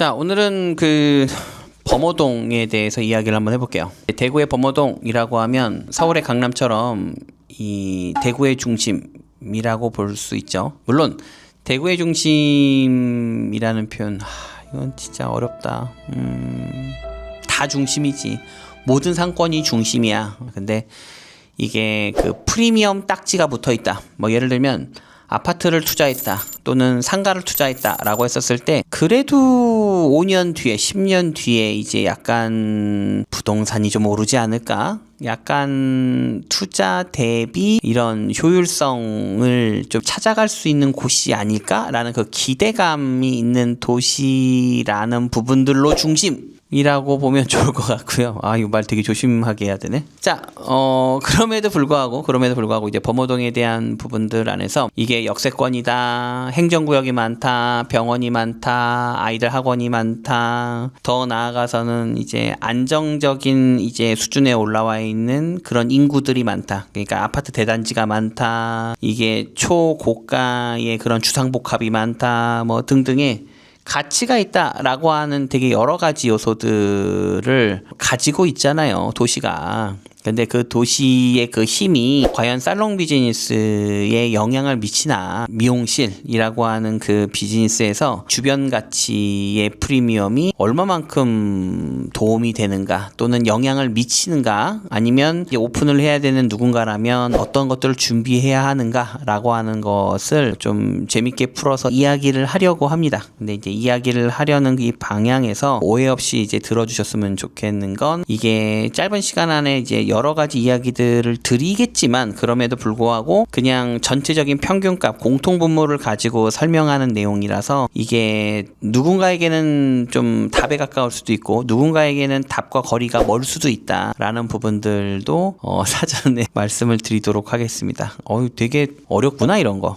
자, 오늘은 범어동에 대해서 이야기를 한번 해볼게요. 대구의 범어동이라고 하면 서울의 강남처럼 이 대구의 중심이라고 볼 수 있죠. 물론 대구의 중심이라는 표현, 이건 진짜 어렵다. 다 중심이지. 모든 상권이 중심이야. 근데 이게 프리미엄 딱지가 붙어 있다. 뭐 예를 들면 아파트를 투자했다 또는 상가를 투자했다 라고 했었을 때 그래도 5년 뒤에 10년 뒤에 이제 약간 부동산이 좀 오르지 않을까, 약간 투자 대비 이런 효율성을 좀 찾아갈 수 있는 곳이 아닐까라는 그 기대감이 있는 도시라는 부분들로 중심이라고 보면 좋을 것 같고요. 이거 말 되게 조심하게 해야 되네. 자, 그럼에도 불구하고 이제 범어동에 대한 부분들 안에서 이게 역세권이다, 행정구역이 많다, 병원이 많다, 아이들 학원이 많다, 더 나아가서는 이제 안정적인 이제 수준에 올라와 있는 그런 인구들이 많다. 그러니까 아파트 대단지가 많다, 이게 초고가의 그런 주상복합이 많다, 뭐 등등의 가치가 있다라고 하는 되게 여러 가지 요소들을 가지고 있잖아요, 도시가. 근데 그 도시의 그 힘이 과연 살롱 비즈니스에 영향을 미치나, 미용실이라고 하는 그 비즈니스에서 주변 가치의 프리미엄이 얼마만큼 도움이 되는가 또는 영향을 미치는가, 아니면 이제 오픈을 해야 되는 누군가라면 어떤 것들을 준비해야 하는가라고 하는 것을 좀 재밌게 풀어서 이야기를 하려고 합니다. 근데 이제 이야기를 하려는 이 방향에서 오해 없이 이제 들어주셨으면 좋겠는 건, 이게 짧은 시간 안에 이제 여러 가지 이야기들을 드리겠지만 그럼에도 불구하고 그냥 전체적인 평균값, 공통분모를 가지고 설명하는 내용이라서 이게 누군가에게는 좀 답에 가까울 수도 있고 누군가에게는 답과 거리가 멀 수도 있다라는 부분들도 사전에 말씀을 드리도록 하겠습니다. 되게 어렵구나 이런 거.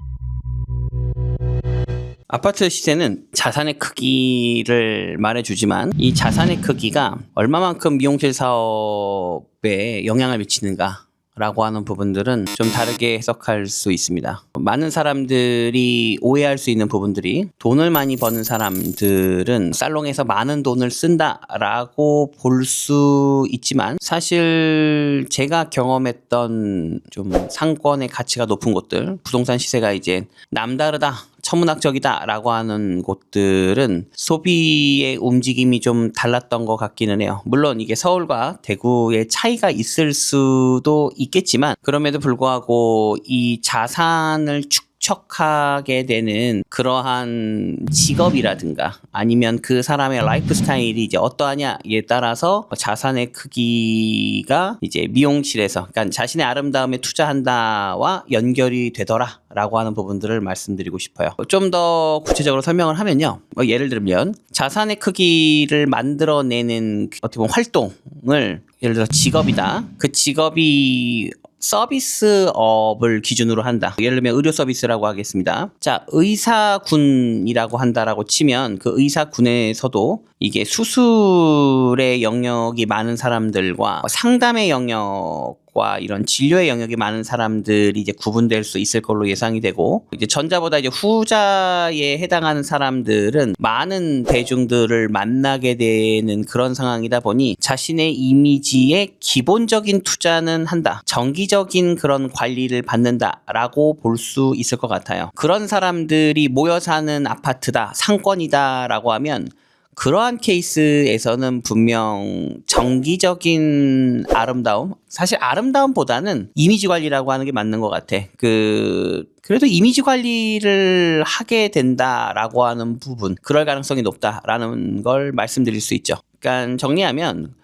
아파트 시세는 자산의 크기를 말해주지만 이 자산의 크기가 얼마만큼 미용실 사업에 영향을 미치는가 라고 하는 부분들은 좀 다르게 해석할 수 있습니다. 많은 사람들이 오해할 수 있는 부분들이, 돈을 많이 버는 사람들은 살롱에서 많은 돈을 쓴다라고 볼 수 있지만, 사실 제가 경험했던 좀 상권의 가치가 높은 곳들, 부동산 시세가 이제 남다르다, 천문학적이다 라고 하는 곳들은 소비의 움직임이 좀 달랐던 것 같기는 해요. 물론 이게 서울과 대구의 차이가 있을 수도 있겠지만 그럼에도 불구하고 이 자산을 축적하게 되는 그러한 직업이라든가 아니면 그 사람의 라이프 스타일이 이제 어떠하냐에 따라서 자산의 크기가 이제 미용실에서, 그러니까 자신의 아름다움에 투자한다와 연결이 되더라 라고 하는 부분들을 말씀드리고 싶어요. 좀 더 구체적으로 설명을 하면요, 예를 들면 자산의 크기를 만들어내는 어떻게 보면 활동을, 예를 들어 직업이다, 그 직업이 서비스업을 기준으로 한다. 예를 들면 의료 서비스라고 하겠습니다. 자, 의사군이라고 한다라고 치면 그 의사군에서도 이게 수술의 영역이 많은 사람들과 상담의 영역과 이런 진료의 영역이 많은 사람들이 이제 구분될 수 있을 걸로 예상이 되고, 이제 전자보다 이제 후자에 해당하는 사람들은 많은 대중들을 만나게 되는 그런 상황이다 보니 자신의 이미지에 기본적인 투자는 한다, 정기적인 그런 관리를 받는다라고 볼 수 있을 것 같아요. 그런 사람들이 모여 사는 아파트다, 상권이다라고 하면 그러한 케이스에서는 분명 정기적인 아름다움, 사실 아름다움보다는 이미지 관리라고 하는 게 맞는 것 같아. 그래도 이미지 관리를 하게 된다라고 하는 부분, 그럴 가능성이 높다라는 걸 말씀드릴 수 있죠. 그러니까 정리하면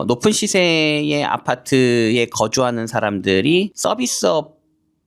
높은 시세의 아파트에 거주하는 사람들이 서비스업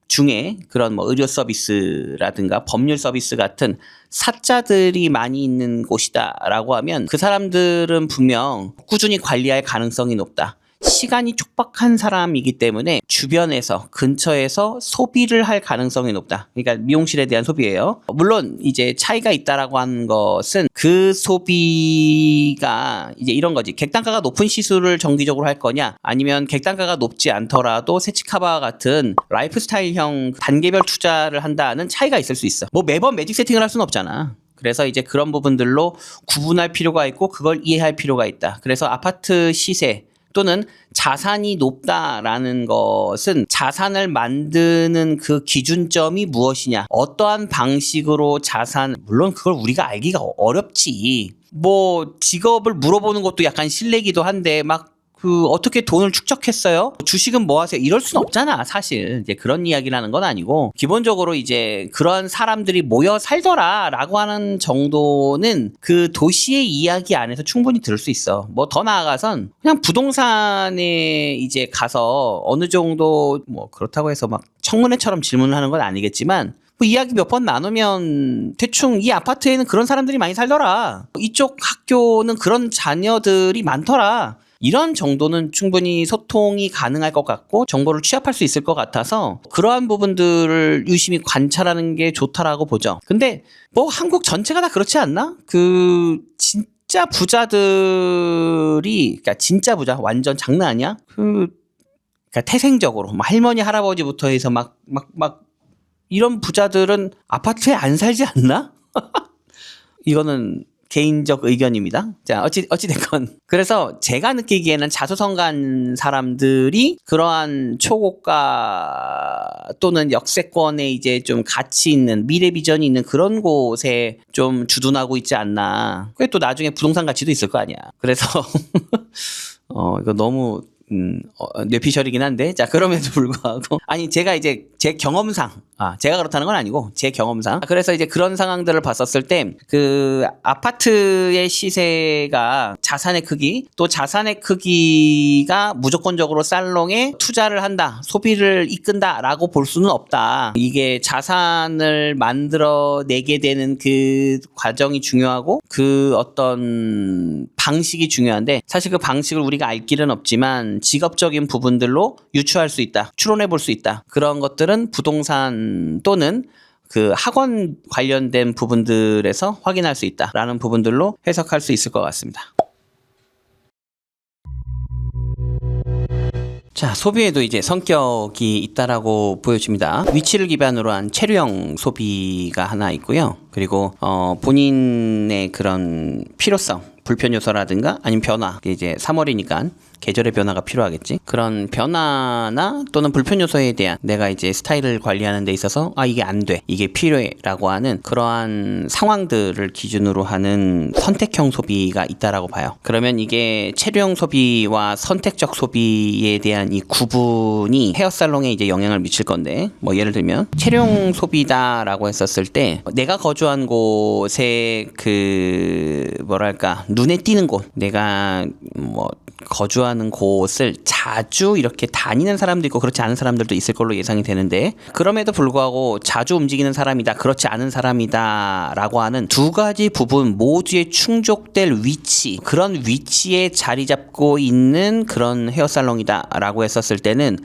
중에 그런 의료 서비스라든가 법률 서비스 같은 사자들이 많이 있는 곳이다라고 하면 그 사람들은 분명 꾸준히 관리할 가능성이 높다. 시간이 촉박한 사람이기 때문에 주변에서, 근처에서 소비를 할 가능성이 높다. 그러니까 미용실에 대한 소비예요. 물론 이제 차이가 있다라고 하는 것은 그 소비가 이제 이런 거지. 객단가가 높은 시술을 정기적으로 할 거냐, 아니면 객단가가 높지 않더라도 세치카바와 같은 라이프 스타일형 단계별 투자를 한다는 차이가 있을 수 있어. 매번 매직 세팅을 할 수는 없잖아. 그래서 이제 그런 부분들로 구분할 필요가 있고 그걸 이해할 필요가 있다. 그래서 아파트 시세 또는 자산이 높다라는 것은 자산을 만드는 그 기준점이 무엇이냐, 어떠한 방식으로 자산, 물론 그걸 우리가 알기가 어렵지. 뭐 직업을 물어보는 것도 약간 실례기도 한데 막 어떻게 돈을 축적했어요? 주식은 뭐 하세요? 이럴 순 없잖아, 사실. 이제 그런 이야기를 하는 건 아니고, 기본적으로 이제 그런 사람들이 모여 살더라 라고 하는 정도는 그 도시의 이야기 안에서 충분히 들을 수 있어. 뭐 더 나아가선 그냥 부동산에 이제 가서 어느 정도 뭐 그렇다고 해서 막 청문회처럼 질문을 하는 건 아니겠지만, 뭐 이야기 몇 번 나누면 대충 이 아파트에는 그런 사람들이 많이 살더라. 이쪽 학교는 그런 자녀들이 많더라. 이런 정도는 충분히 소통이 가능할 것 같고 정보를 취합할 수 있을 것 같아서 그러한 부분들을 유심히 관찰하는 게 좋다라고 보죠. 근데 뭐 한국 전체가 다 그렇지 않나? 진짜 부자들이, 그러니까 진짜 부자, 완전 장난 아니야? 그러니까 태생적으로 막 할머니 할아버지부터 해서 막 이런 부자들은 아파트에 안 살지 않나? 이거는 개인적 의견입니다. 자, 어찌됐건. 그래서 제가 느끼기에는 자수성가한 사람들이 그러한 초고가 또는 역세권에 이제 좀 가치 있는, 미래 비전이 있는 그런 곳에 좀 주둔하고 있지 않나. 그게 또 나중에 부동산 가치도 있을 거 아니야. 그래서, 이거 너무, 뇌피셜이긴 한데, 자, 그럼에도 불구하고. 아니, 제가 이제 제 경험상, 제가 그렇다는 건 아니고, 제 경험상. 그래서 이제 그런 상황들을 봤었을 때, 아파트의 시세가 자산의 크기, 또 자산의 크기가 무조건적으로 살롱에 투자를 한다, 소비를 이끈다라고 볼 수는 없다. 이게 자산을 만들어내게 되는 그 과정이 중요하고, 그 어떤 방식이 중요한데, 사실 그 방식을 우리가 알 길은 없지만, 직업적인 부분들로 유추할 수 있다. 추론해 볼 수 있다. 그런 것들은 부동산 또는 그 학원 관련된 부분들에서 확인할 수 있다라는 부분들로 해석할 수 있을 것 같습니다. 자, 소비에도 이제 성격이 있다라고 보여집니다. 위치를 기반으로 한 체류형 소비가 하나 있고요. 그리고 본인의 그런 필요성, 불편 요소라든가 아니면 변화, 이제 3월이니까 계절의 변화가 필요하겠지. 그런 변화나 또는 불편 요소에 대한 내가 이제 스타일을 관리하는 데 있어서 이게 안 돼, 이게 필요해 라고 하는 그러한 상황들을 기준으로 하는 선택형 소비가 있다라고 봐요. 그러면 이게 체류형 소비와 선택적 소비에 대한 이 구분이 헤어살롱에 이제 영향을 미칠 건데, 뭐 예를 들면 체류형 소비다라고 했었을 때 내가 거주한 곳에 뭐랄까 눈에 띄는 곳, 내가 뭐 거주하는 곳을 자주 이렇게 다니는 사람도 있고 그렇지 않은 사람들도 있을 걸로 예상이 되는데, 그럼에도 불구하고 자주 움직이는 사람이다, 그렇지 않은 사람이다 라고 하는 두 가지 부분 모두에 충족될 위치, 그런 위치에 자리 잡고 있는 그런 헤어살롱이다 라고 했었을 때는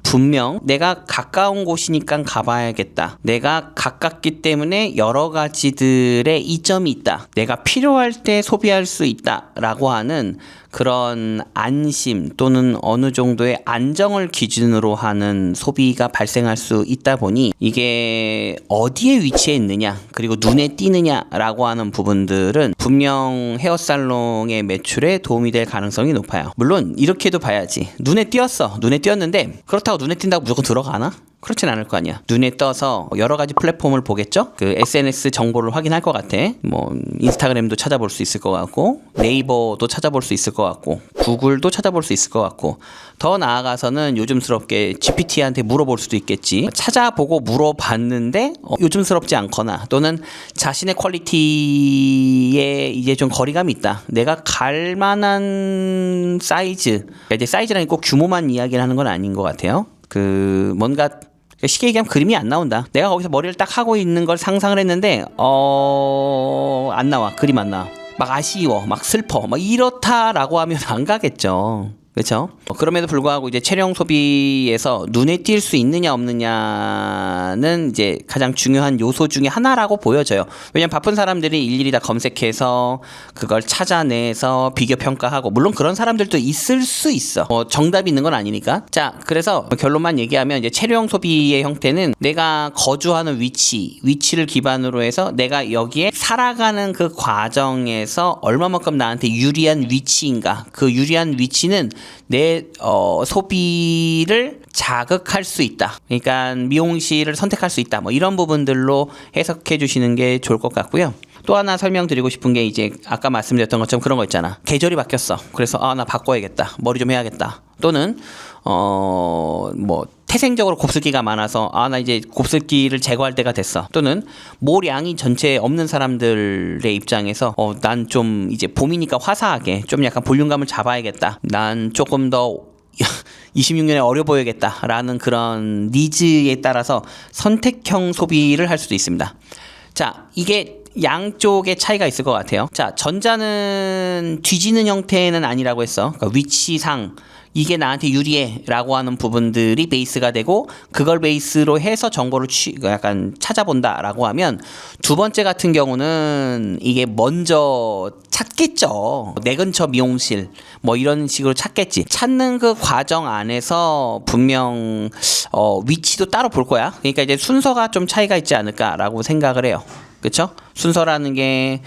분명 내가 가까운 곳이니까 가봐야겠다, 내가 가깝기 때문에 여러 가지들의 이점이 있다, 내가 필요할 때 소비할 수 있다 라고 하는 그런 안심 또는 어느 정도의 안정을 기준으로 하는 소비가 발생할 수 있다 보니, 이게 어디에 위치해 있느냐 그리고 눈에 띄느냐라고 하는 부분들은 분명 헤어살롱의 매출에 도움이 될 가능성이 높아요. 물론 이렇게도 봐야지. 눈에 띄었는데 그렇다고 눈에 띈다고 무조건 들어가나? 그렇진 않을 거 아니야. 눈에 떠서 여러 가지 플랫폼을 보겠죠? SNS 정보를 확인할 것 같아. 뭐 인스타그램도 찾아볼 수 있을 것 같고, 네이버도 찾아볼 수 있을 것 같고, 구글도 찾아볼 수 있을 것 같고, 더 나아가서는 요즘스럽게 GPT한테 물어볼 수도 있겠지. 찾아보고 물어봤는데 요즘스럽지 않거나 또는 자신의 퀄리티에 이제 좀 거리감이 있다, 내가 갈 만한 사이즈, 이제 사이즈라는 꼭 규모만 이야기를 하는 건 아닌 것 같아요. 뭔가 쉽게 얘기하면 그림이 안 나온다. 내가 거기서 머리를 딱 하고 있는 걸 상상을 했는데 안 나와. 그림 안 나와. 막 아쉬워, 막 슬퍼, 막 이렇다라고 하면 안 가겠죠. 그렇죠? 그럼에도 불구하고 이제 체령 소비에서 눈에 띌 수 있느냐 없느냐는 이제 가장 중요한 요소 중에 하나라고 보여져요. 왜냐면 바쁜 사람들이 일일이 다 검색해서 그걸 찾아내서 비교 평가하고, 물론 그런 사람들도 있을 수 있어. 정답이 있는 건 아니니까. 자, 그래서 결론만 얘기하면 이제 체류형 소비의 형태는 내가 거주하는 위치를 기반으로 해서 내가 여기에 살아가는 그 과정에서 얼마만큼 나한테 유리한 위치인가. 그 유리한 위치는 내 소비를 자극할 수 있다. 그러니까 미용실을 선택할 수 있다. 뭐 이런 부분들로 해석해 주시는 게 좋을 것 같고요. 또 하나 설명드리고 싶은 게 이제 아까 말씀드렸던 것처럼 그런 거 있잖아. 계절이 바뀌었어. 그래서 나 바꿔야겠다. 머리 좀 해야겠다. 또는 뭐 태생적으로 곱슬기가 많아서 나 이제 곱슬기를 제거할 때가 됐어. 또는 모량이 전체에 없는 사람들의 입장에서 난 좀 이제 봄이니까 화사하게 좀 약간 볼륨감을 잡아야겠다. 난 조금 더 26년에 어려 보여야겠다라는 그런 니즈에 따라서 선택형 소비를 할 수도 있습니다. 자, 이게 양쪽의 차이가 있을 것 같아요. 자, 전자는 뒤지는 형태는 아니라고 했어. 그러니까 위치상 이게 나한테 유리해 라고 하는 부분들이 베이스가 되고, 그걸 베이스로 해서 정보를 약간 찾아본다 라고 하면, 두 번째 같은 경우는 이게 먼저 찾겠죠. 내 근처 미용실 뭐 이런 식으로 찾겠지. 찾는 그 과정 안에서 분명 위치도 따로 볼 거야. 그러니까 이제 순서가 좀 차이가 있지 않을까라고 생각을 해요. 그쵸? 순서라는 게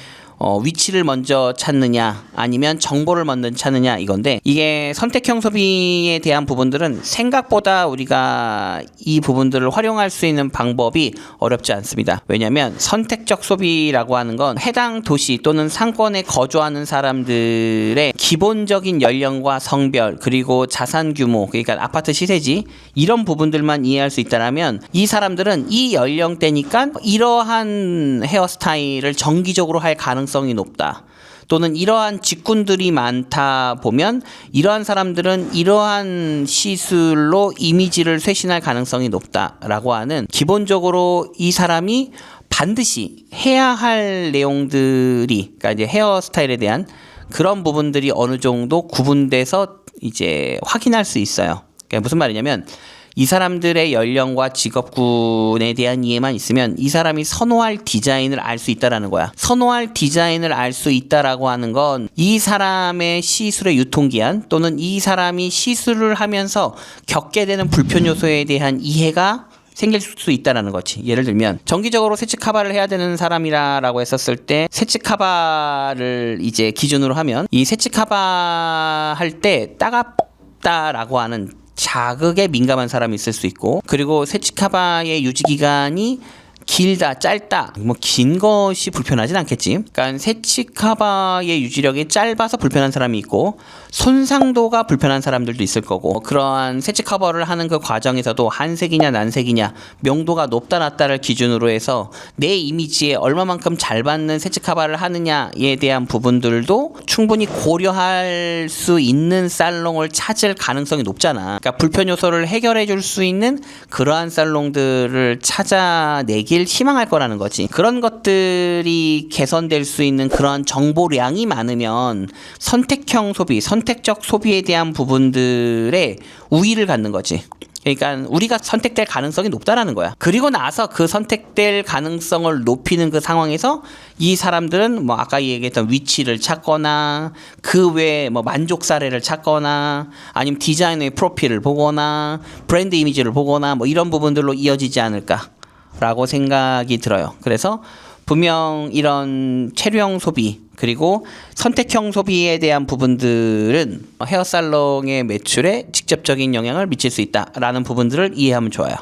위치를 먼저 찾느냐 아니면 정보를 먼저 찾느냐 이건데, 이게 선택형 소비에 대한 부분들은 생각보다 우리가 이 부분들을 활용할 수 있는 방법이 어렵지 않습니다. 왜냐하면 선택적 소비라고 하는 건 해당 도시 또는 상권에 거주하는 사람들의 기본적인 연령과 성별 그리고 자산 규모, 그러니까 아파트 시세지 이런 부분들만 이해할 수 있다면, 이 사람들은 이 연령대니까 이러한 헤어스타일을 정기적으로 할 가능성이 높다. 또는 이러한 직군들이 많다 보면 이러한 사람들은 이러한 시술로 이미지를 쇄신할 가능성이 높다라고 하는, 기본적으로 이 사람이 반드시 해야 할 내용들이, 그러니까 이제 헤어스타일에 대한 그런 부분들이 어느 정도 구분돼서 이제 확인할 수 있어요. 그러니까 무슨 말이냐면, 이 사람들의 연령과 직업군에 대한 이해만 있으면 이 사람이 선호할 디자인을 알 수 있다라는 거야. 선호할 디자인을 알 수 있다라고 하는 건 이 사람의 시술의 유통기한 또는 이 사람이 시술을 하면서 겪게 되는 불편 요소에 대한 이해가 생길 수 있다라는 거지. 예를 들면 정기적으로 세치 카바를 해야 되는 사람이라고 했었을 때, 세치 카바를 이제 기준으로 하면 이 세치 카바 할 때 따갑다라고 하는 자극에 민감한 사람이 있을 수 있고, 그리고 세치카바의 유지기간이 길다 짧다, 뭐 긴 것이 불편하진 않겠지. 그러니까 세치카바의 유지력이 짧아서 불편한 사람이 있고, 손상도가 불편한 사람들도 있을 거고, 그러한 세치커버를 하는 그 과정에서도 한색이냐 난색이냐 명도가 높다 낮다를 기준으로 해서 내 이미지에 얼마만큼 잘 받는 세치커버를 하느냐에 대한 부분들도 충분히 고려할 수 있는 살롱을 찾을 가능성이 높잖아. 그러니까 불편 요소를 해결해 줄 수 있는 그러한 살롱들을 찾아내길 희망할 거라는 거지. 그런 것들이 개선될 수 있는 그런 정보량이 많으면 선택형 소비, 선택적 소비에 대한 부분들에 우위를 갖는 거지. 그러니까 우리가 선택될 가능성이 높다라는 거야. 그리고 나서 그 선택될 가능성을 높이는 그 상황에서 이 사람들은 뭐 아까 얘기했던 위치를 찾거나 그 외에 뭐 만족 사례를 찾거나 아니면 디자이너의 프로필을 보거나 브랜드 이미지를 보거나 뭐 이런 부분들로 이어지지 않을까라고 생각이 들어요. 그래서 분명 이런 체류형 소비 그리고 선택형 소비에 대한 부분들은 헤어살롱의 매출에 직접적인 영향을 미칠 수 있다라는 부분들을 이해하면 좋아요.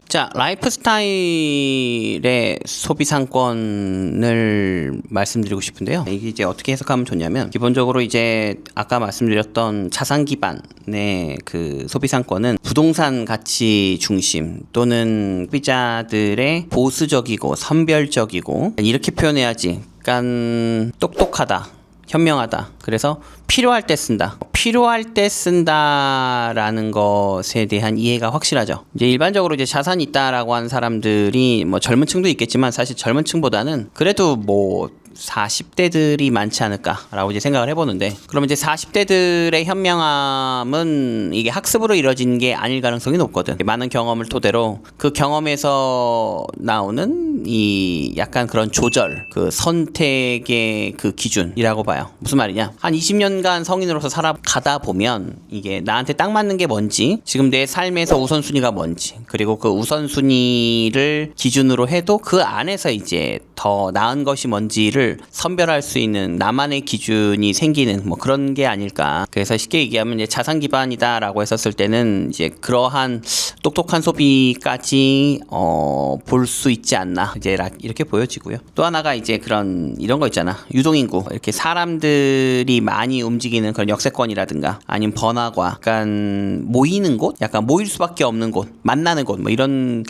자, 라이프 스타일의 소비 상권을 말씀드리고 싶은데요. 이게 이제 어떻게 해석하면 좋냐면, 기본적으로 이제 아까 말씀드렸던 자산 기반의 그 소비 상권은 부동산 가치 중심 또는 소비자들의 보수적이고 선별적이고, 이렇게 표현해야지. 약간 똑똑하다, 현명하다. 그래서 필요할 때 쓴다. 필요할 때 쓴다라는 것에 대한 이해가 확실하죠. 이제 일반적으로 이제 자산이 있다라고 하는 사람들이 뭐 젊은 층도 있겠지만 사실 젊은 층보다는 그래도 뭐 40대들이 많지 않을까라고 이제 생각을 해보는데, 그러면 이제 40대들의 현명함은 이게 학습으로 이루어진 게 아닐 가능성이 높거든. 많은 경험을 토대로 그 경험에서 나오는 이 약간 그런 조절, 그 선택의 그 기준이라고 봐요. 무슨 말이냐? 한 20년간 성인으로서 살아가다 보면 이게 나한테 딱 맞는 게 뭔지, 지금 내 삶에서 우선순위가 뭔지, 그리고 그 우선순위를 기준으로 해도 그 안에서 이제 더 나은 것이 뭔지를 선별할 수 있는 나만의 기준이 생기는 뭐 그런 게 아닐까. 그래서 쉽게 얘기하면 이제 자산 기반이다라고 했었을 때는 이제 그러한 똑똑한 소비까지 볼 수 있지 않나 이제 이렇게 보여지고요. 또 하나가 이제 그런 이런 거 있잖아. 유동인구, 이렇게 사람들이 많이 움직이는 그런 역세권이라든가 아니면 번화가, 약간 모이는 곳, 약간 모일 수밖에 없는 곳, 만나는 곳, 뭐 이런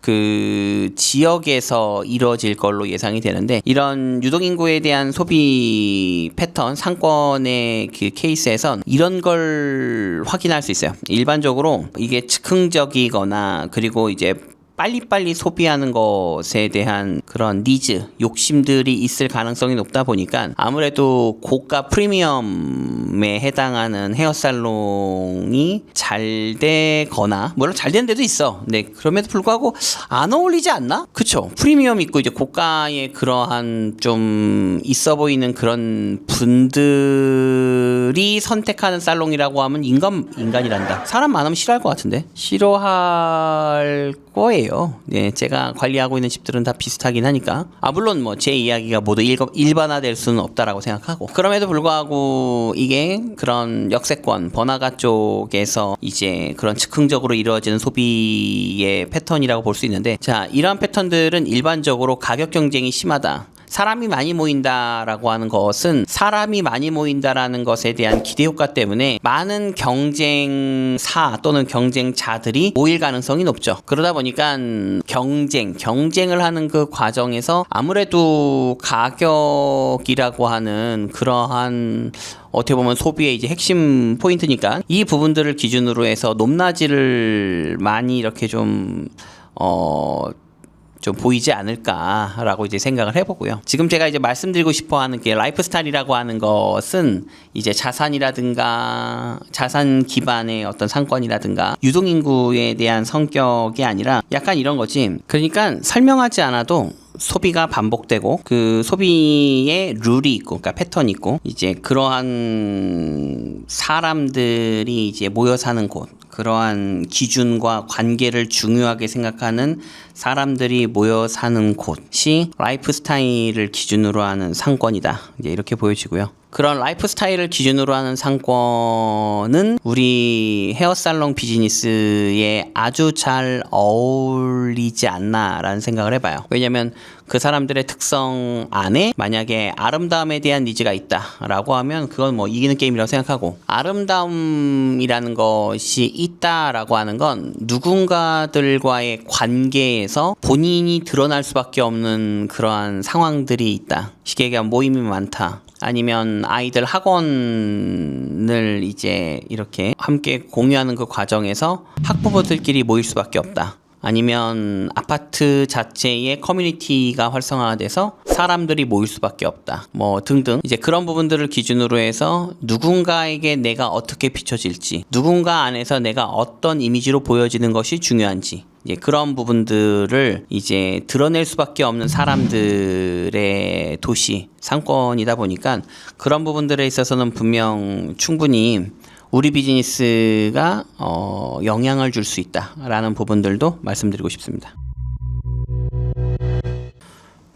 그 지역에서 이루어질 걸로 예상이 되는데, 이런 유동인구에 대한 소비 패턴, 상권의 그 케이스에선 이런 걸 확인할 수 있어요. 일반적으로 이게 즉흥적이거나 그리고 이제 빨리빨리 소비하는 것에 대한 그런 니즈, 욕심들이 있을 가능성이 높다 보니까 아무래도 고가 프리미엄에 해당하는 헤어살롱이 잘 되거나, 물론 잘 되는 데도 있어. 네, 그럼에도 불구하고 안 어울리지 않나? 그쵸? 프리미엄 있고 이제 고가의 그러한 좀 있어 보이는 그런 분들이 선택하는 살롱이라고 하면 인간이란다. 사람 많으면 싫어할 것 같은데? 싫어할 거예요. 네, 제가 관리하고 있는 집들은 다 비슷하긴 하니까. 물론 뭐 제 이야기가 모두 일반화될 수는 없다라고 생각하고, 그럼에도 불구하고 이게 그런 역세권, 번화가 쪽에서 이제 그런 즉흥적으로 이루어지는 소비의 패턴이라고 볼 수 있는데, 자, 이러한 패턴들은 일반적으로 가격 경쟁이 심하다. 사람이 많이 모인다라고 하는 것은 사람이 많이 모인다라는 것에 대한 기대 효과 때문에 많은 경쟁사 또는 경쟁자들이 모일 가능성이 높죠. 그러다 보니까 경쟁을 하는 그 과정에서 아무래도 가격이라고 하는 그러한 어떻게 보면 소비의 이제 핵심 포인트니까 이 부분들을 기준으로 해서 높낮이를 많이 이렇게 좀 보이지 않을까라고 이제 생각을 해보고요. 지금 제가 이제 말씀드리고 싶어 하는 게 라이프 스타일이라고 하는 것은 이제 자산이라든가 자산 기반의 어떤 상권이라든가 유동인구에 대한 성격이 아니라 약간 이런 거지. 그러니까 설명하지 않아도 소비가 반복되고 그 소비의 룰이 있고, 그러니까 패턴이 있고, 이제 그러한 사람들이 이제 모여 사는 곳, 그러한 기준과 관계를 중요하게 생각하는 사람들이 모여 사는 곳이 라이프 스타일을 기준으로 하는 상권이다. 이제 이렇게 보여지고요. 그런 라이프 스타일을 기준으로 하는 상권은 우리 헤어살롱 비즈니스에 아주 잘 어울리지 않나라는 생각을 해봐요. 왜냐면 그 사람들의 특성 안에 만약에 아름다움에 대한 니즈가 있다라고 하면 그건 뭐 이기는 게임이라고 생각하고, 아름다움이라는 것이 있다라고 하는 건 누군가들과의 관계에서 본인이 드러날 수밖에 없는 그러한 상황들이 있다. 쉽게 얘기하면 모임이 많다. 아니면 아이들 학원을 이제 이렇게 함께 공유하는 그 과정에서 학부모들끼리 모일 수밖에 없다. 아니면 아파트 자체의 커뮤니티가 활성화돼서 사람들이 모일 수밖에 없다. 뭐 등등 이제 그런 부분들을 기준으로 해서 누군가에게 내가 어떻게 비춰질지, 누군가 안에서 내가 어떤 이미지로 보여지는 것이 중요한지, 이제 그런 부분들을 이제 드러낼 수밖에 없는 사람들의 도시, 상권이다 보니까 그런 부분들에 있어서는 분명 충분히 우리 비즈니스가 영향을 줄 수 있다라는 부분들도 말씀드리고 싶습니다.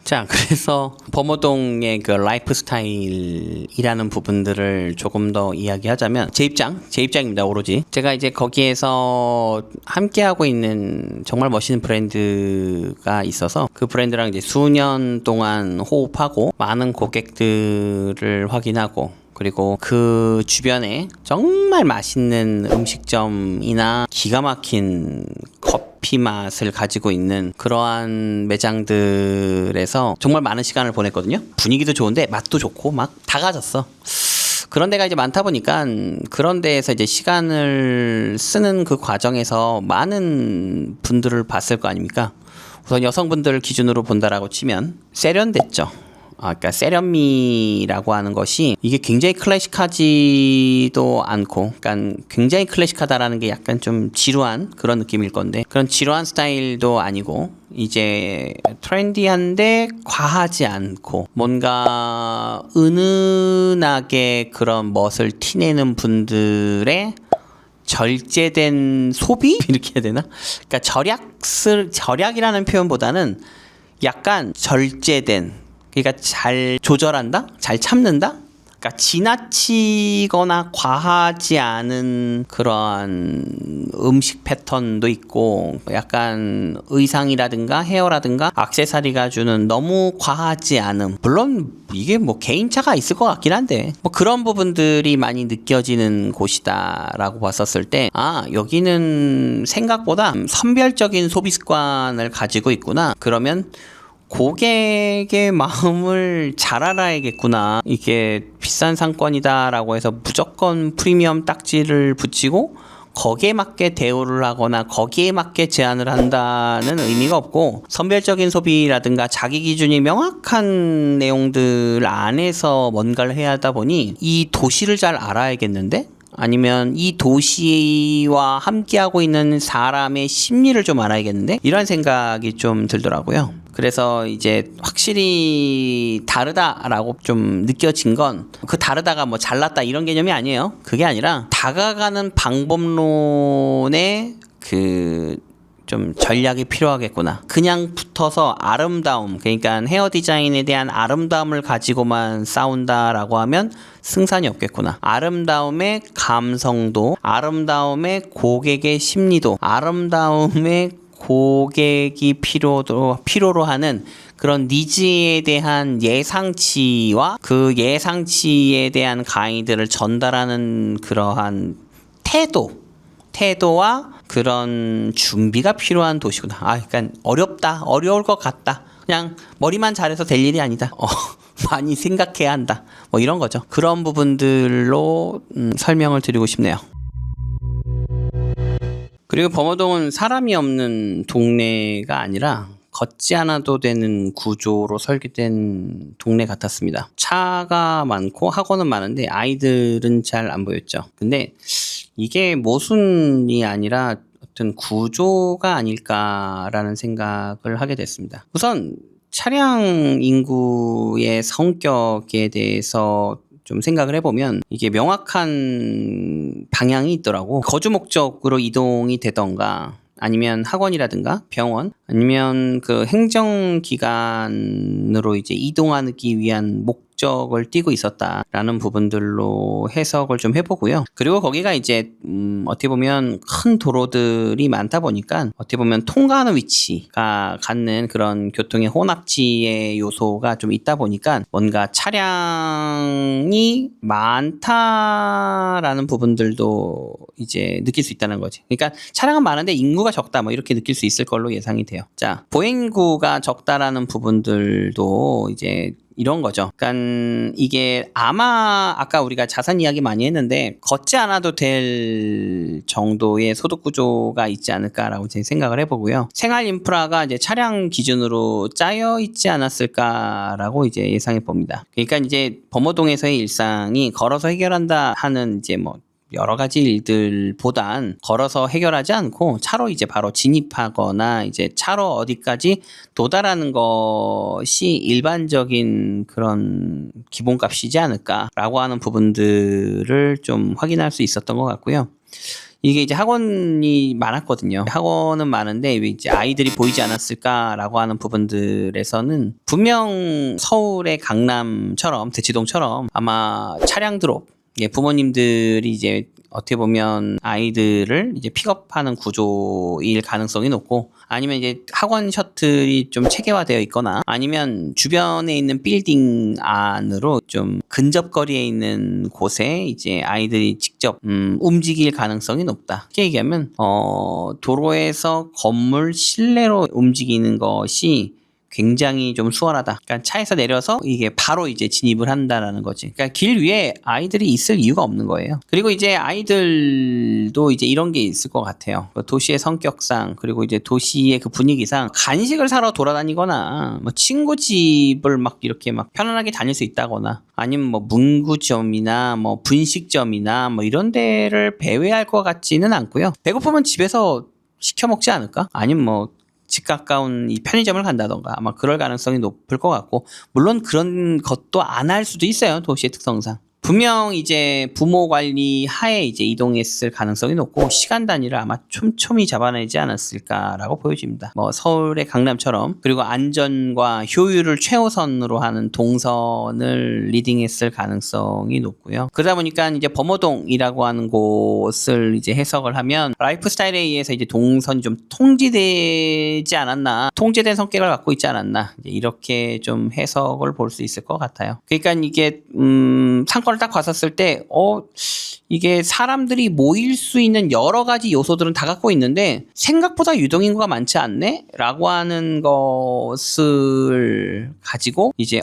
자, 그래서 범어동의 그 라이프 스타일이라는 부분들을 조금 더 이야기하자면 제 입장입니다. 오로지 제가 이제 거기에서 함께하고 있는 정말 멋있는 브랜드가 있어서 그 브랜드랑 이제 수년 동안 호흡하고 많은 고객들을 확인하고, 그리고 그 주변에 정말 맛있는 음식점이나 기가 막힌 커피 맛을 가지고 있는 그러한 매장들에서 정말 많은 시간을 보냈거든요. 분위기도 좋은데 맛도 좋고 막 다 가졌어. 그런 데가 이제 많다 보니까 그런 데에서 이제 시간을 쓰는 그 과정에서 많은 분들을 봤을 거 아닙니까? 우선 여성분들 기준으로 본다라고 치면 세련됐죠. 그러니까 세련미라고 하는 것이 이게 굉장히 클래식하지도 않고, 그러니까 굉장히 클래식하다라는 게 약간 좀 지루한 그런 느낌일 건데, 그런 지루한 스타일도 아니고 이제 트렌디한데 과하지 않고 뭔가 은은하게 그런 멋을 티내는 분들의 절제된 소비? 이렇게 해야 되나? 그러니까 절약이라는 표현보다는 약간 절제된, 그러니까 잘 조절한다? 잘 참는다? 그러니까 지나치거나 과하지 않은 그러한 음식 패턴도 있고, 약간 의상이라든가 헤어라든가 액세서리가 주는 너무 과하지 않음. 물론 이게 뭐 개인차가 있을 것 같긴 한데, 뭐 그런 부분들이 많이 느껴지는 곳이다라고 봤었을 때, 여기는 생각보다 선별적인 소비 습관을 가지고 있구나. 그러면 고객의 마음을 잘 알아야겠구나. 이게 비싼 상권이다라고 해서 무조건 프리미엄 딱지를 붙이고 거기에 맞게 대우를 하거나 거기에 맞게 제한을 한다는 의미가 없고, 선별적인 소비라든가 자기 기준이 명확한 내용들 안에서 뭔가를 해야 하다 보니 이 도시를 잘 알아야겠는데? 아니면 이 도시와 함께하고 있는 사람의 심리를 좀 알아야겠는데? 이런 생각이 좀 들더라고요. 그래서 이제 확실히 다르다라고 좀 느껴진 건, 그 다르다가 뭐 잘났다 이런 개념이 아니에요. 그게 아니라 다가가는 방법론에 좀 전략이 필요하겠구나. 그냥 붙어서 아름다움, 그러니까 헤어 디자인에 대한 아름다움을 가지고만 싸운다라고 하면 승산이 없겠구나. 아름다움의 감성도, 아름다움의 고객의 심리도, 아름다움의 고객이 필요로 하는 그런 니즈에 대한 예상치와 그 예상치에 대한 가이드를 전달하는 그러한 태도와 그런 준비가 필요한 도시구나. 그러니까 어려울 것 같다. 그냥 머리만 잘해서 될 일이 아니다. 많이 생각해야 한다. 뭐 이런 거죠. 그런 부분들로 설명을 드리고 싶네요. 그리고 범어동은 사람이 없는 동네가 아니라 걷지 않아도 되는 구조로 설계된 동네 같았습니다. 차가 많고 학원은 많은데 아이들은 잘 안 보였죠. 근데 이게 모순이 아니라 어떤 구조가 아닐까라는 생각을 하게 됐습니다. 우선 차량 인구의 성격에 대해서 좀 생각을 해보면 이게 명확한 방향이 있더라고. 거주 목적으로 이동이 되던가, 아니면 학원이라든가 병원, 아니면 그 행정기관으로 이제 이동하기 위한 목적을 띠고 있었다라는 부분들로 해석을 좀 해보고요. 그리고 거기가 이제 어떻게 보면 큰 도로들이 많다 보니까 어떻게 보면 통과하는 위치가 갖는 그런 교통의 혼합지의 요소가 좀 있다 보니까 뭔가 차량이 많다라는 부분들도 이제 느낄 수 있다는 거지. 그러니까 차량은 많은데 인구가 적다, 뭐 이렇게 느낄 수 있을 걸로 예상이 돼요. 자, 보행인구가 적다라는 부분들도 이제 이런 거죠. 그러니까 이게 아마 아까 우리가 자산 이야기 많이 했는데 걷지 않아도 될 정도의 소득 구조가 있지 않을까라고 제 생각을 해보고요. 생활 인프라가 이제 차량 기준으로 짜여 있지 않았을까라고 이제 예상해 봅니다. 그러니까 이제 범어동에서의 일상이 걸어서 해결한다 하는 이제 뭐 여러 가지 일들보단 걸어서 해결하지 않고 차로 이제 바로 진입하거나 이제 차로 어디까지 도달하는 것이 일반적인 그런 기본값이지 않을까라고 하는 부분들을 좀 확인할 수 있었던 것 같고요. 이게 이제 학원이 많았거든요. 학원은 많은데 왜 이제 아이들이 보이지 않았을까라고 하는 부분들에서는 분명 서울의 강남처럼, 대치동처럼 아마 차량 드롭, 부모님들이 이제 어떻게 보면 아이들을 이제 픽업하는 구조일 가능성이 높고, 아니면 이제 학원 셔틀이 좀 체계화되어 있거나, 아니면 주변에 있는 빌딩 안으로 좀 근접거리에 있는 곳에 이제 아이들이 직접 움직일 가능성이 높다. 이렇게 얘기하면 도로에서 건물 실내로 움직이는 것이 굉장히 좀 수월하다. 그러니까 차에서 내려서 이게 바로 이제 진입을 한다라는 거지. 그러니까 길 위에 아이들이 있을 이유가 없는 거예요. 그리고 이제 아이들도 이제 이런 게 있을 것 같아요. 도시의 성격상 그리고 이제 도시의 그 분위기상 간식을 사러 돌아다니거나 뭐 친구 집을 막 이렇게 막 편안하게 다닐 수 있다거나 아니면 뭐 문구점이나 뭐 분식점이나 뭐 이런 데를 배회할 것 같지는 않고요. 배고프면 집에서 시켜 먹지 않을까? 아니면 뭐 집 가까운 이 편의점을 간다던가 아마 그럴 가능성이 높을 것 같고, 물론 그런 것도 안 할 수도 있어요. 도시의 특성상. 분명 이제 부모 관리 하에 이제 이동했을 가능성이 높고 시간 단위를 아마 촘촘히 잡아내지 않았을까라고 보여집니다. 뭐 서울의 강남처럼. 그리고 안전과 효율을 최우선으로 하는 동선을 리딩했을 가능성이 높고요. 그러다 보니까 이제 범어동이라고 하는 곳을 이제 해석을 하면 라이프 스타일에 의해서 이제 동선이 좀 통제되지 않았나, 통제된 성격을 갖고 있지 않았나, 이제 이렇게 좀 해석을 볼 수 있을 것 같아요. 그러니까 이게 상권을 딱 봤었을 때 이게 사람들이 모일 수 있는 여러 가지 요소들은 다 갖고 있는데 생각보다 유동인구가 많지 않네? 라고 하는 것을 가지고 이제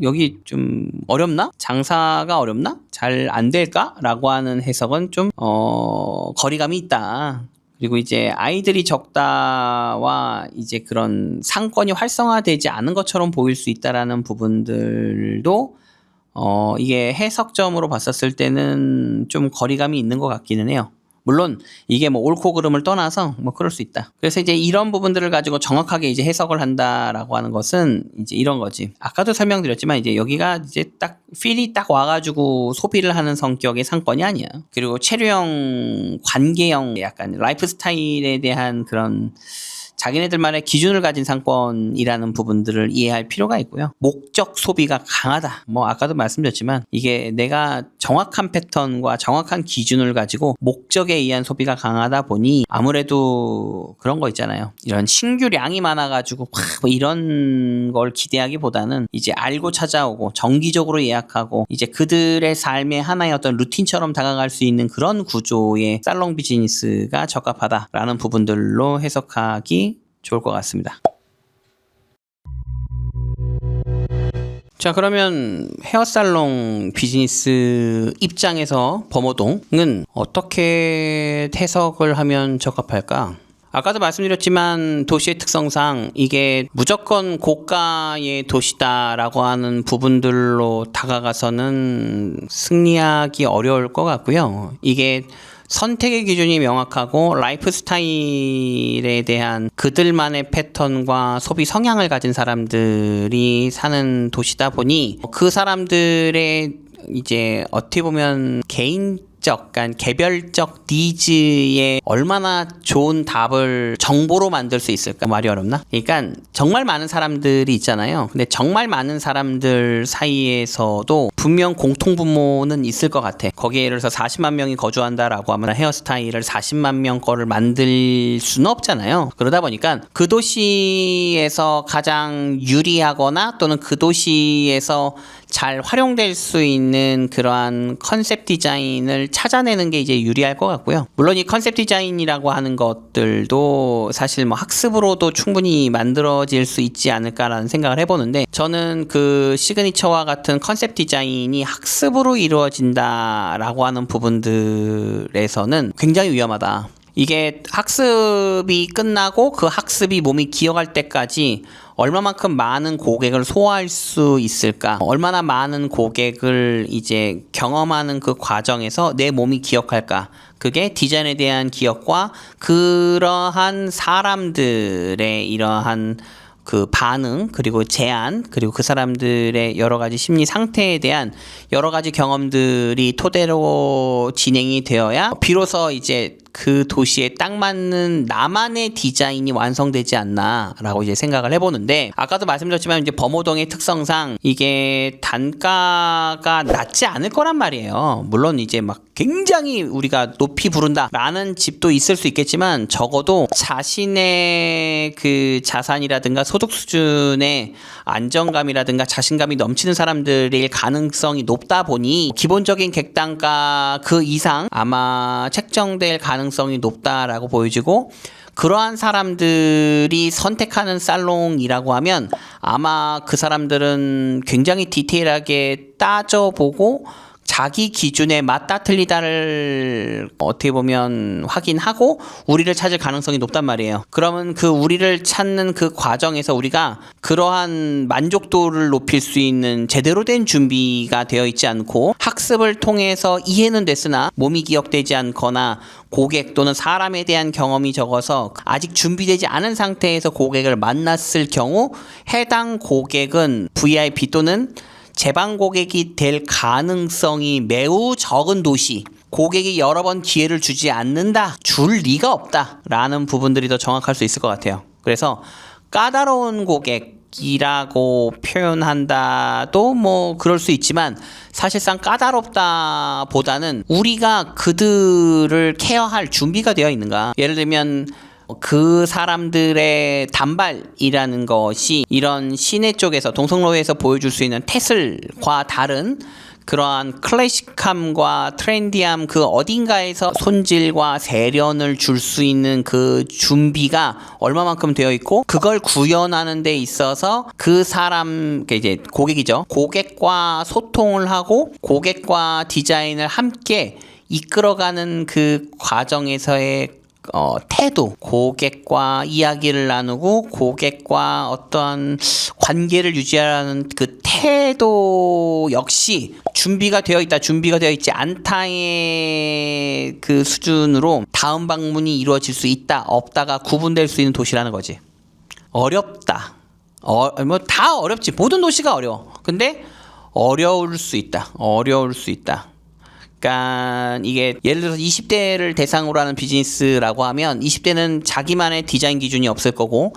여기 좀 어렵나? 장사가 어렵나? 잘 안 될까? 라고 하는 해석은 좀 거리감이 있다. 그리고 이제 아이들이 적다와 이제 그런 상권이 활성화되지 않은 것처럼 보일 수 있다라는 부분들도 이게 해석점으로 봤었을 때는 좀 거리감이 있는 것 같기는 해요. 물론 이게 뭐 옳고 그름을 떠나서 뭐 그럴 수 있다. 그래서 이제 이런 부분들을 가지고 정확하게 이제 해석을 한다라고 하는 것은 이제 이런 거지. 아까도 설명드렸지만 이제 여기가 이제 딱 필이 딱 와가지고 소비를 하는 성격의 상권이 아니야. 그리고 체류형, 관계형, 약간 라이프 스타일에 대한 그런 자기네들만의 기준을 가진 상권이라는 부분들을 이해할 필요가 있고요. 목적 소비가 강하다. 뭐 아까도 말씀드렸지만 이게 내가 정확한 패턴과 정확한 기준을 가지고 목적에 의한 소비가 강하다 보니 아무래도 그런 거 있잖아요. 이런 신규량이 많아가지고 뭐 이런 걸 기대하기보다는 이제 알고 찾아오고 정기적으로 예약하고 이제 그들의 삶의 하나의 어떤 루틴처럼 다가갈 수 있는 그런 구조의 살롱 비즈니스가 적합하다라는 부분들로 해석하기 좋을 것 같습니다. 자, 그러면 헤어살롱 비즈니스 입장에서 범어동은 어떻게 해석을 하면 적합할까? 아까도 말씀드렸지만 도시의 특성상 이게 무조건 고가의 도시다라고 하는 부분들로 다가가서는 승리하기 어려울 것 같고요. 이게 선택의 기준이 명확하고 라이프 스타일에 대한 그들만의 패턴과 소비 성향을 가진 사람들이 사는 도시다 보니 그 사람들의 이제 어떻게 보면 그러니까 개별적 니즈에 얼마나 좋은 답을 정보로 만들 수 있을까? 말이 어렵나? 그러니까 정말 많은 사람들이 있잖아요. 근데 정말 많은 사람들 사이에서도 분명 공통분모는 있을 것 같아. 거기에 예를 들어서 40만 명이 거주한다라고 하면 헤어스타일을 40만 명 거를 만들 수는 없잖아요. 그러다 보니까 그 도시에서 가장 유리하거나 또는 그 도시에서 잘 활용될 수 있는 그러한 컨셉 디자인을 찾아내는 게 이제 유리할 것 같고요. 물론 이 컨셉 디자인이라고 하는 것들도 사실 뭐 학습으로도 충분히 만들어질 수 있지 않을까라는 생각을 해보는데, 저는 그 시그니처와 같은 컨셉 디자인이 학습으로 이루어진다라고 하는 부분들에서는 굉장히 위험하다. 이게 학습이 끝나고 그 학습이 몸이 기억할 때까지 얼마만큼 많은 고객을 소화할 수 있을까? 얼마나 많은 고객을 이제 경험하는 그 과정에서 내 몸이 기억할까? 그게 디자인에 대한 기억과 그러한 사람들의 이러한 그 반응, 그리고 제안, 그리고 그 사람들의 여러 가지 심리 상태에 대한 여러 가지 경험들이 토대로 진행이 되어야 비로소 이제 그 도시에 딱 맞는 나만의 디자인이 완성되지 않나라고 이제 생각을 해보는데, 아까도 말씀드렸지만 이제 범어동의 특성상 이게 단가가 낮지 않을 거란 말이에요. 물론 이제 막 굉장히 우리가 높이 부른다라는 집도 있을 수 있겠지만 적어도 자신의 그 자산이라든가 소득 수준의 안정감이라든가 자신감이 넘치는 사람들일 가능성이 높다 보니 기본적인 객단가 그 이상 아마 책정될 가능성이 높다라고 보여지고, 그러한 사람들이 선택하는 살롱이라고 하면 아마 그 사람들은 굉장히 디테일하게 따져보고 자기 기준에 맞다 틀리다를 어떻게 보면 확인하고 우리를 찾을 가능성이 높단 말이에요. 그러면 그 우리를 찾는 그 과정에서 우리가 그러한 만족도를 높일 수 있는 제대로 된 준비가 되어 있지 않고 학습을 통해서 이해는 됐으나 몸이 기억되지 않거나 고객 또는 사람에 대한 경험이 적어서 아직 준비되지 않은 상태에서 고객을 만났을 경우 해당 고객은 VIP 또는 재방 고객이 될 가능성이 매우 적은 도시, 고객이 여러 번 기회를 주지 않는다, 줄 리가 없다 라는 부분들이 더 정확할 수 있을 것 같아요. 그래서 까다로운 고객이라고 표현한다도 뭐 그럴 수 있지만 사실상 까다롭다 보다는 우리가 그들을 케어할 준비가 되어 있는가. 예를 들면 그 사람들의 단발이라는 것이 이런 시내 쪽에서 동성로에서 보여줄 수 있는 태슬과 다른 그러한 클래식함과 트렌디함 그 어딘가에서 손질과 세련을 줄 수 있는 그 준비가 얼마만큼 되어 있고 그걸 구현하는 데 있어서 그 사람 이제 고객이죠. 고객과 소통을 하고 고객과 디자인을 함께 이끌어가는 그 과정에서의 태도, 고객과 이야기를 나누고 고객과 어떤 관계를 유지하는 그 태도 역시 준비가 되어 있다, 준비가 되어 있지 않다의 그 수준으로 다음 방문이 이루어질 수 있다, 없다가 구분될 수 있는 도시라는 거지. 어렵다. 뭐 다 어렵지. 모든 도시가 어려워. 근데 어려울 수 있다. 어려울 수 있다. 그러니까 이게 예를 들어서 20대를 대상으로 하는 비즈니스라고 하면 20대는 자기만의 디자인 기준이 없을 거고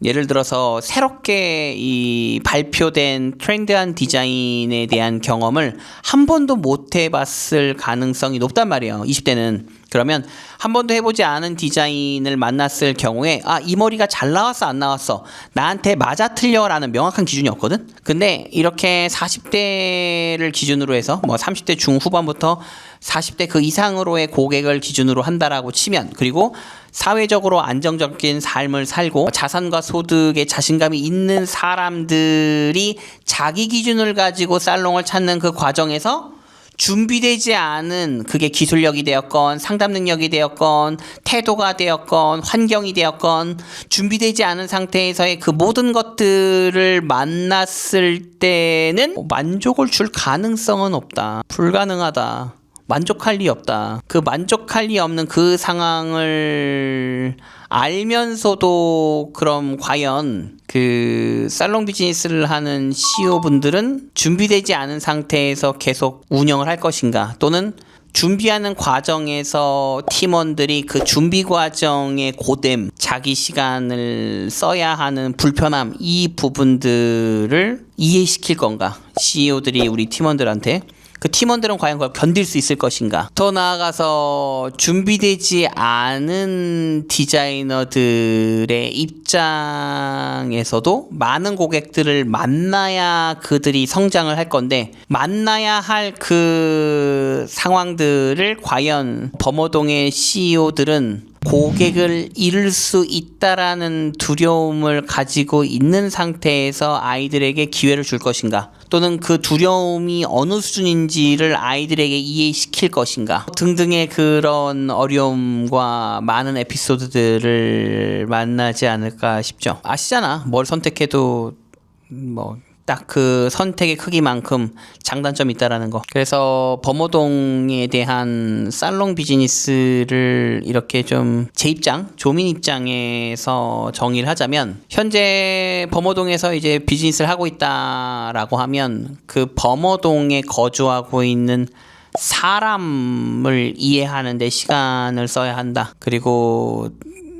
예를 들어서 새롭게 이 발표된 트렌드한 디자인에 대한 경험을 한 번도 못 해봤을 가능성이 높단 말이에요. 20대는. 그러면 한 번도 해보지 않은 디자인을 만났을 경우에 이 머리가 잘 나왔어 안 나왔어 나한테 맞아 틀려 라는 명확한 기준이 없거든. 근데 이렇게 40대를 기준으로 해서 뭐 30대 중후반부터 40대 그 이상으로의 고객을 기준으로 한다라고 치면 그리고 사회적으로 안정적인 삶을 살고 자산과 소득에 자신감이 있는 사람들이 자기 기준을 가지고 살롱을 찾는 그 과정에서 준비되지 않은 그게 기술력이 되었건 상담 능력이 되었건 태도가 되었건 환경이 되었건 준비되지 않은 상태에서의 그 모든 것들을 만났을 때는 만족을 줄 가능성은 없다. 불가능하다. 만족할 리 없다. 그 만족할 리 없는 그 상황을 알면서도 그럼 과연 그 살롱 비즈니스를 하는 CEO 분들은 준비되지 않은 상태에서 계속 운영을 할 것인가 또는 준비하는 과정에서 팀원들이 그 준비 과정의 고됨, 자기 시간을 써야 하는 불편함 이 부분들을 이해시킬 건가? CEO들이 우리 팀원들한테 그 팀원들은 과연 그걸 견딜 수 있을 것인가? 더 나아가서 준비되지 않은 디자이너들의 입장에서도 많은 고객들을 만나야 그들이 성장을 할 건데 만나야 할 그 상황들을 과연 범어동의 CEO들은 고객을 잃을 수 있다라는 두려움을 가지고 있는 상태에서 아이들에게 기회를 줄 것인가? 또는 그 두려움이 어느 수준인지를 아이들에게 이해시킬 것인가? 등등의 그런 어려움과 많은 에피소드들을 만나지 않을까 싶죠. 아시잖아. 뭘 선택해도 뭐 딱 그 선택의 크기만큼 장단점이 있다라는 거. 그래서 범어동에 대한 살롱 비즈니스를 이렇게 좀 제 입장, 조민 입장에서 정의를 하자면 현재 범어동에서 이제 비즈니스를 하고 있다라고 하면 그 범어동에 거주하고 있는 사람을 이해하는 데 시간을 써야 한다. 그리고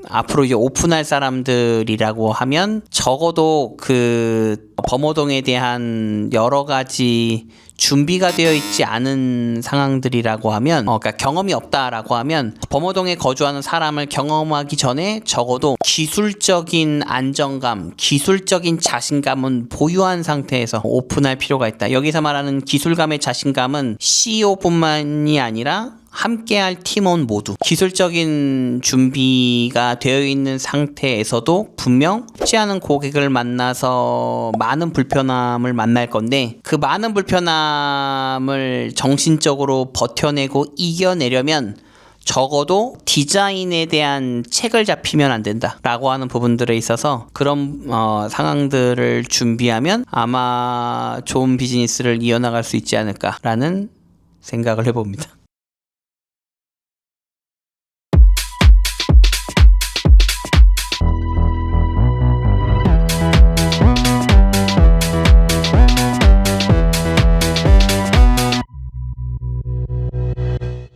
앞으로 이제 오픈할 사람들이라고 하면 적어도 그 범어동에 대한 여러 가지 준비가 되어 있지 않은 상황들이라고 하면 그러니까 경험이 없다라고 하면 범어동에 거주하는 사람을 경험하기 전에 적어도 기술적인 안정감, 기술적인 자신감은 보유한 상태에서 오픈할 필요가 있다. 여기서 말하는 기술감의 자신감은 CEO뿐만이 아니라 함께할 팀원 모두 기술적인 준비가 되어 있는 상태에서도 분명 쉽지 않은 고객을 만나서 많은 불편함을 만날 건데 그 많은 불편함을 정신적으로 버텨내고 이겨내려면 적어도 디자인에 대한 책을 잡히면 안 된다 라고 하는 부분들에 있어서 그런 상황들을 준비하면 아마 좋은 비즈니스를 이어나갈 수 있지 않을까 라는 생각을 해봅니다.